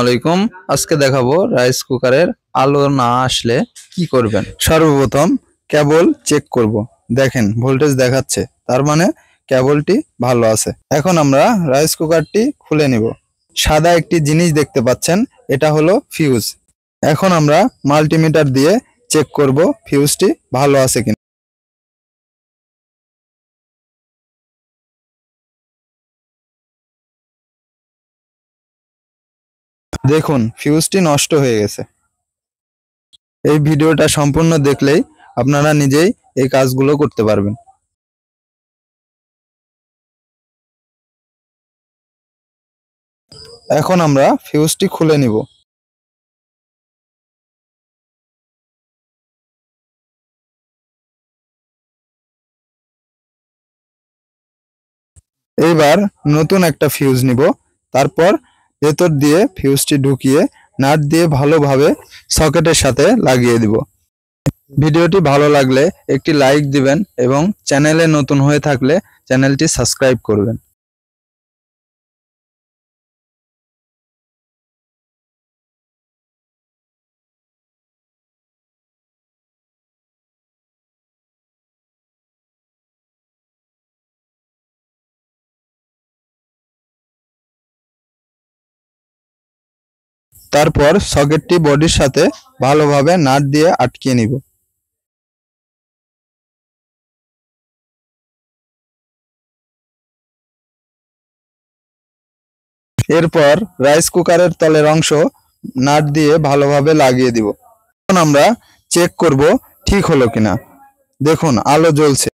আলাইকুম। আজকে দেখাবো রাইস কুকারের আলো না আসলে কি করবেন। সর্বপ্রথম কেবল চেক করব। দেখেন ভোল্টেজ দেখাচ্ছে, তার মানে কেবলটি ভালো আছে। এখন আমরা রাইস কুকারটি খুলে নিব। সাদা একটি জিনিস দেখতে পাচ্ছেন, এটা হলো ফিউজ। এখন আমরা মাল্টিমিটার দিয়ে চেক করব ফিউজটি ভালো আছে কিনা। দেখুন ফিউজটি নষ্ট হয়ে গেছে। এই ভিডিওটা সম্পূর্ণ দেখলেই আপনারা নিজেই এই কাজগুলো করতে পারবেন। এখন আমরা ফিউজটি খুলে নিব। এইবার নতুন একটা ফিউজ নিব। তারপর ভেতর দিয়ে ফিউজটি ঢুকিয়ে নাট দিয়ে ভালোভাবে সকেটের সাথে লাগিয়ে দিব। ভিডিওটি ভালো লাগলে একটি লাইক দিবেন এবং চ্যানেলে নতুন হয়ে থাকলে চ্যানেলটি সাবস্ক্রাইব করবেন। তারপর সকেটটি বডির সাথে ভালোভাবে নাট দিয়ে আটকিয়ে নিব। এরপর রাইস কুকারের তলের অংশ নাট দিয়ে ভালোভাবে লাগিয়ে দিব। এখন আমরা চেক করব ঠিক হলো কিনা। দেখুন আলো জ্বলছে।